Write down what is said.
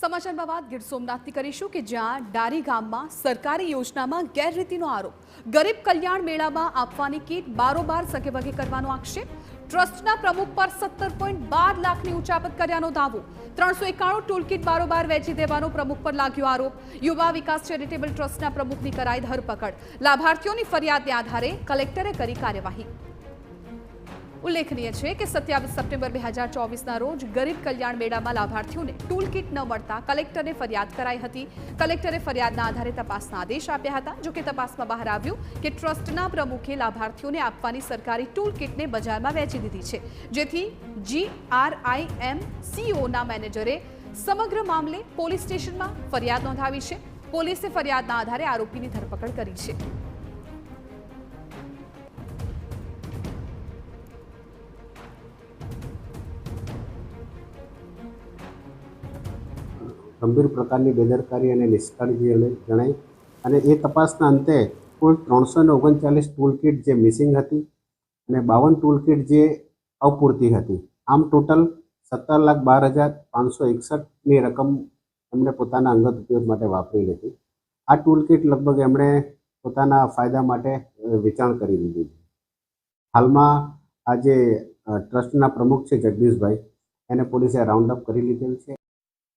સમાચારમાં વાત ગીર સોમનાથથી કરીશું કે જ્યાં ડારી ગામમાં સરકારી યોજનામાં ગેરરીતિનો આરોપ ગરીબ કલ્યાણ મેળામાં આપવાની કીટ બારોબાર સગેવગે કરવાનો આક્ષેપ ટ્રસ્ટના પ્રમુખ પર 17.12 લાખની ઉચાપત કર્યાનો દાવો 391 ટૂલકીટ બારોબાર વેચી દેવાનો પ્રમુખ પર લાગ્યો આરોપ યુવા વિકાસ ચેરિટેબલ ટ્રસ્ટના પ્રમુખની કરાઈ ધરપકડ લાભાર્થીઓની ફરિયાદને આધારે કલેક્ટરે કરી કાર્યવાહી। ઉલ્લેખનીય છે કે 27 સપ્ટેમ્બર 2024ના રોજ ગરીબ કલ્યાણ મેળામાં લાભાર્થીઓને ટૂલ કીટ ન મળતા કલેક્ટરને ફરિયાદ કરાઈ હતી। કલેક્ટરે ફરિયાદના આધારે તપાસના આદેશ આપ્યા હતા। જો કે તપાસમાં બહાર આવ્યું કે ટ્રસ્ટના પ્રમુખે લાભાર્થીઓને આપવાની સરકારી ટૂલ કીટને બજારમાં વેચી દીધી છે, જેથી GRIMCOના મેનેજરે સમગ્ર મામલે પોલીસ સ્ટેશનમાં ફરિયાદ નોંધાવી છે। પોલીસે ફરિયાદના આધારે આરોપીની ધરપકડ કરી છે। ગંભીર પ્રકારની બેદરકારી અને નિષ્કાળજી જણાઈ અને એ તપાસના અંતે કુલ 339 ટૂલ કીટ જે મિસિંગ હતી અને 52 ટૂલ કીટ જે અપૂરતી હતી। આમ ટોટલ 17,12,561ની રકમ એમણે પોતાના અંગત ઉપયોગ માટે વાપરી લીધી। આ ટૂલ કીટ લગભગ એમણે પોતાના ફાયદા માટે વેચાણ કરી દીધી છે। હાલમાં આ જે ટ્રસ્ટના પ્રમુખ છે જગદીશભાઈ, એને પોલીસે રાઉન્ડ અપ કરી લીધેલ છે।